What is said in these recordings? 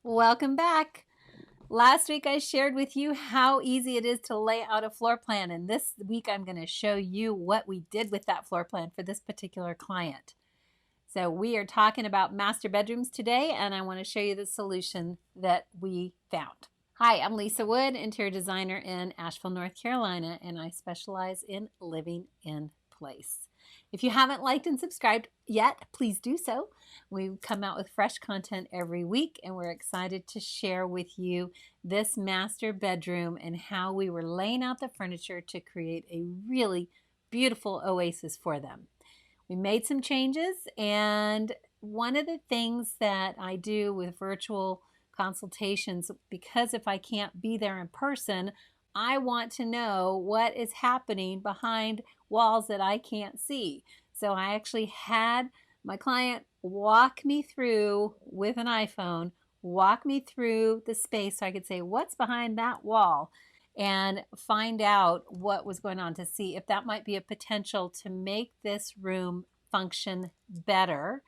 Welcome back. Last week I shared with you how easy it is to lay out a floor plan, and this week I'm going to show you what we did with that floor plan for this particular client. So we are talking about master bedrooms today, and I want to show you the solution that we found. Hi, I'm Lisa Wood, interior designer in Asheville, North Carolina, and I specialize in living in place. If you haven't liked and subscribed yet, please do so. We come out with fresh content every week, and we're excited to share with you this master bedroom and how we were laying out the furniture to create a really beautiful oasis for them. We made some changes, and one of the things that I do with virtual consultations, because if I can't be there in person, I want to know what is happening behind walls that I can't see. So I actually had my client walk me through with an iPhone, walk me through the space so I could say, what's behind that wall? And find out what was going on to see if that might be a potential to make this room function better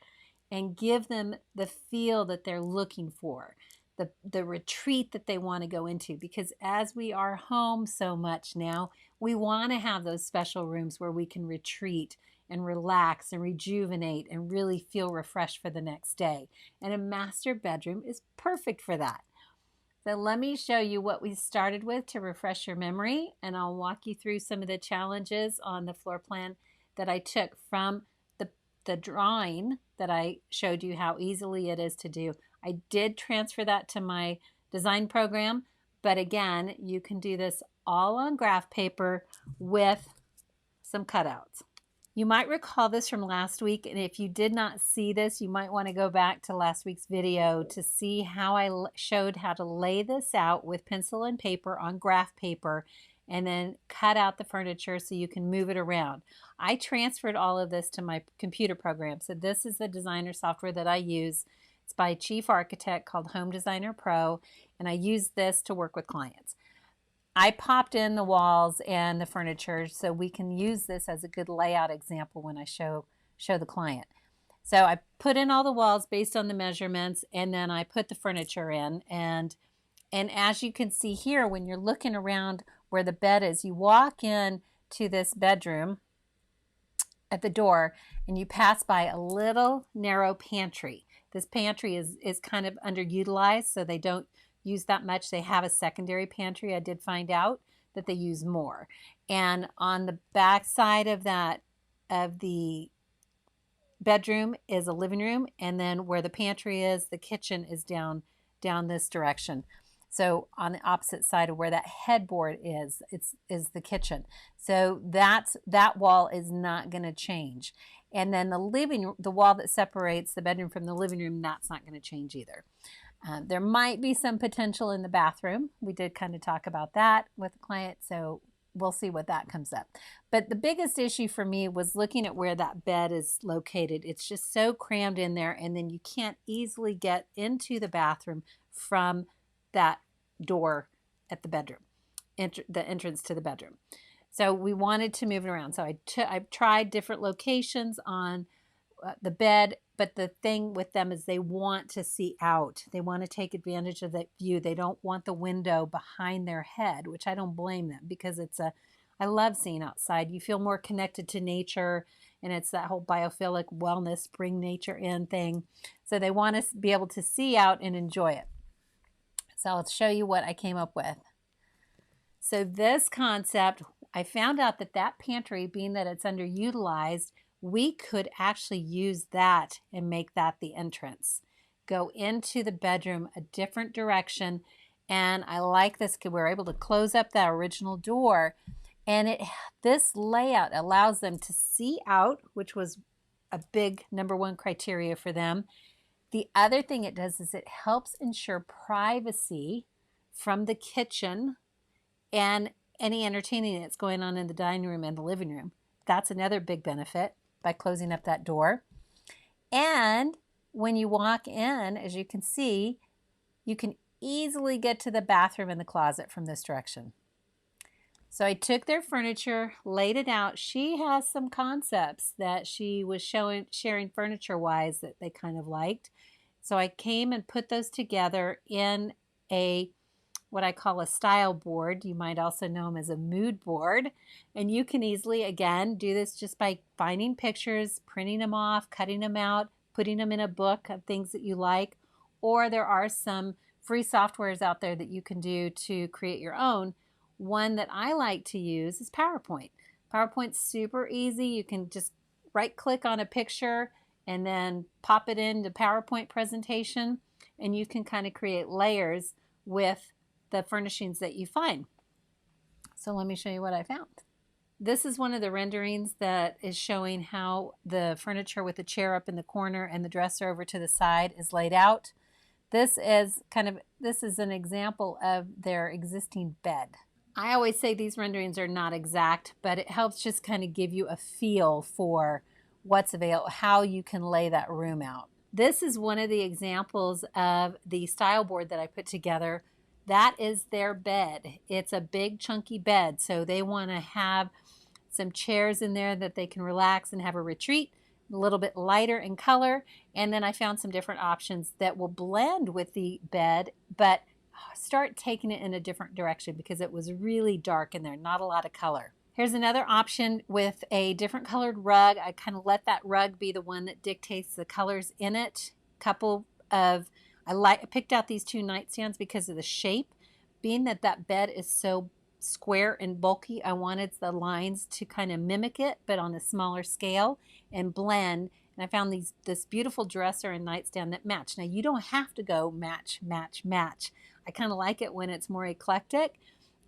and give them the feel that they're looking for, the retreat that they want to go into. Because as we are home so much now, we want to have those special rooms where we can retreat and relax and rejuvenate and really feel refreshed for the next day. And a master bedroom is perfect for that. So let me show you what we started with to refresh your memory, and I'll walk you through some of the challenges on the floor plan that I took from the drawing that I showed you how easily it is to do. I did transfer that to my design program, but again, you can do this all on graph paper with some cutouts. You might recall this from last week, and if you did not see this, you might want to go back to last week's video to see how I showed how to lay this out with pencil and paper on graph paper and then cut out the furniture so you can move it around. I transferred all of this to my computer program. So this is the designer software that I use. It's by a chief architect called Home Designer Pro, and I use this to work with clients. I popped in the walls and the furniture so we can use this as a good layout example when I show the client. So I put in all the walls based on the measurements, and then I put the furniture in. And as you can see here, when you're looking around where the bed is, you walk in to this bedroom at the door and you pass by a little narrow pantry. This pantry is kind of underutilized, so they don't use that much. They have a secondary pantry. I did find out that they use more. And on the back side of the bedroom is a living room, and then where the pantry is, the kitchen is down this direction. So on the opposite side of where that headboard is the kitchen. So that wall is not going to change. And then the wall that separates the bedroom from the living room, that's not going to change either. There might be some potential in the bathroom. We did kind of talk about that with the client, so we'll see what that comes up. But the biggest issue for me was looking at where that bed is located. It's just so crammed in there, and then you can't easily get into the bathroom from that door at the bedroom, the entrance to the bedroom. So we wanted to move it around. So I tried different locations on the bed, but the thing with them is they want to see out. They want to take advantage of that view. They don't want the window behind their head, which I don't blame them, because I love seeing outside. You feel more connected to nature, and it's that whole biophilic wellness, bring nature in thing. So they want to be able to see out and enjoy it. So I'll show you what I came up with. So this concept, I found out that pantry, being that it's underutilized, we could actually use that and make that the entrance. Go into the bedroom a different direction. And I like this because we're able to close up that original door. And this layout allows them to see out, which was a big number one criteria for them. The other thing it does is it helps ensure privacy from the kitchen and any entertaining that's going on in the dining room and the living room. That's another big benefit by closing up that door. And when you walk in, as you can see, you can easily get to the bathroom and the closet from this direction. So I took their furniture, laid it out. She has some concepts that she was sharing furniture-wise that they kind of liked. So I came and put those together in a what I call a style board. You might also know them as a mood board. And you can easily, again, do this just by finding pictures, printing them off, cutting them out, putting them in a book of things that you like. Or there are some free softwares out there that you can do to create your own. One that I like to use is PowerPoint. PowerPoint's super easy. You can just right click on a picture and then pop it into PowerPoint presentation, and you can kind of create layers with the furnishings that you find. So let me show you what I found. This is one of the renderings that is showing how the furniture with the chair up in the corner and the dresser over to the side is laid out. This is an example of their existing bed. I always say these renderings are not exact, but it helps just kind of give you a feel for what's available, how you can lay that room out. This is one of the examples of the style board that I put together. That is their bed. It's a big chunky bed, so they want to have some chairs in there that they can relax and have a retreat, a little bit lighter in color. And then I found some different options that will blend with the bed, but start taking it in a different direction because it was really dark in there, not a lot of color. Here's another option with a different colored rug. I kind of let that rug be the one that dictates the colors in it. I picked out these two nightstands because of the shape. Being that that bed is so square and bulky, I wanted the lines to kind of mimic it, but on a smaller scale and blend. And I found this beautiful dresser and nightstand that match. Now you don't have to go match, match, match. I kind of like it when it's more eclectic.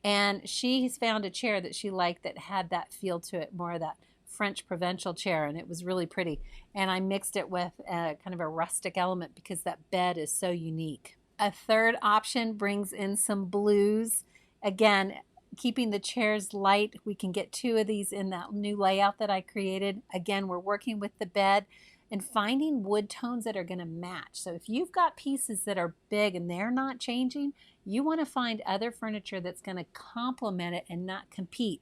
And she has found a chair that she liked that had that feel to it, more of that French provincial chair, and it was really pretty. And I mixed it with kind of a rustic element because that bed is so unique. A third option brings in some blues. Again, keeping the chairs light. We can get two of these in that new layout that I created. Again, we're working with the bed and finding wood tones that are going to match. So if you've got pieces that are big and they're not changing, you want to find other furniture that's going to complement it and not compete.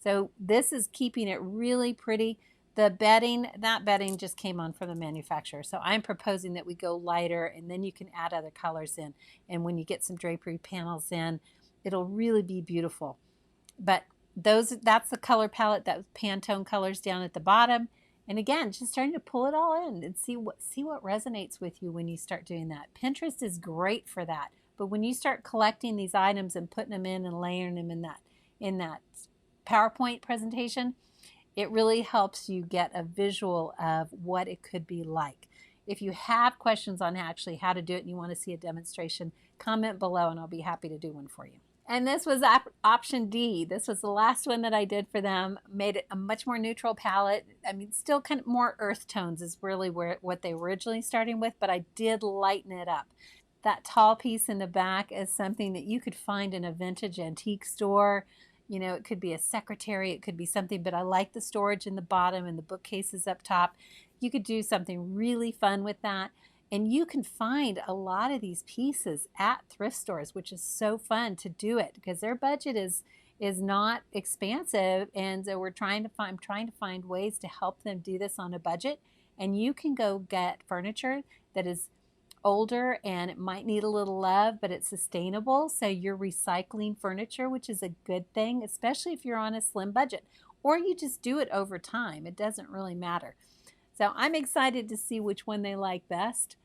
So this is keeping it really pretty. The bedding, that bedding just came on from the manufacturer. So I'm proposing that we go lighter, and then you can add other colors in. And when you get some drapery panels in, it'll really be beautiful. But that's the color palette, that Pantone colors down at the bottom. And again, just starting to pull it all in and see what resonates with you when you start doing that. Pinterest is great for that. But when you start collecting these items and putting them in and layering them in that PowerPoint presentation, it really helps you get a visual of what it could be like. If you have questions on actually how to do it and you want to see a demonstration, comment below and I'll be happy to do one for you. And this was option D. This was the last one that I did for them. Made it a much more neutral palette. I mean, still kind of more earth tones is really what they were originally starting with, but I did lighten it up. That tall piece in the back is something that you could find in a vintage antique store. You know, it could be a secretary, it could be something, but I like the storage in the bottom and the bookcases up top. You could do something really fun with that. And you can find a lot of these pieces at thrift stores, which is so fun to do it because their budget is not expansive. And so I'm trying to find ways to help them do this on a budget. And you can go get furniture that is older and it might need a little love, but it's sustainable. So you're recycling furniture, which is a good thing, especially if you're on a slim budget, or you just do it over time. It doesn't really matter. So I'm excited to see which one they like best.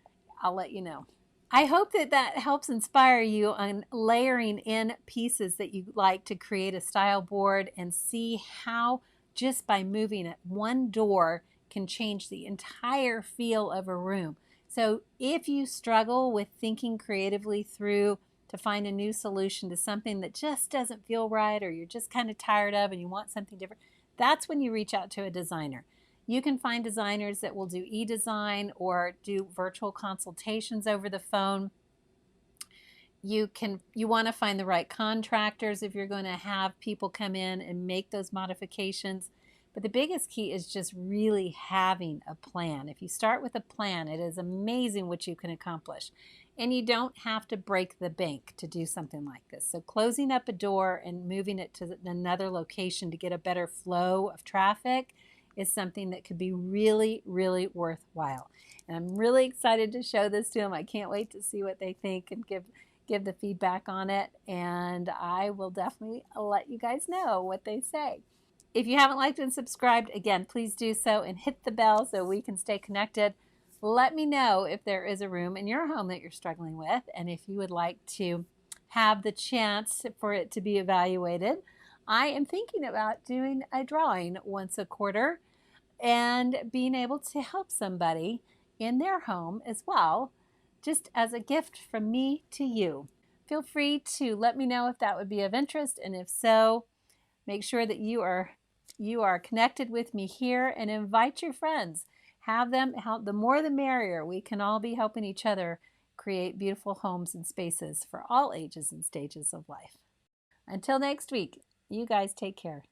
I'll let you know. I hope that helps inspire you on layering in pieces that you like to create a style board and see how just by moving it, one door can change the entire feel of a room. So if you struggle with thinking creatively through to find a new solution to something that just doesn't feel right, or you're just kind of tired of and you want something different, that's when you reach out to a designer. You can find designers that will do e-design or do virtual consultations over the phone. You want to find the right contractors if you're going to have people come in and make those modifications. But the biggest key is just really having a plan. If you start with a plan, it is amazing what you can accomplish. And you don't have to break the bank to do something like this. So closing up a door and moving it to another location to get a better flow of traffic is something that could be really, really worthwhile. And I'm really excited to show this to them. I can't wait to see what they think and give the feedback on it. And I will definitely let you guys know what they say. If you haven't liked and subscribed, again, please do so and hit the bell so we can stay connected. Let me know if there is a room in your home that you're struggling with and if you would like to have the chance for it to be evaluated. I am thinking about doing a drawing once a quarter and being able to help somebody in their home as well, just as a gift from me to you. Feel free to let me know if that would be of interest, and if so, make sure that you are connected with me here and invite your friends. Have them help. The more the merrier. We can all be helping each other create beautiful homes and spaces for all ages and stages of life. Until next week, you guys take care.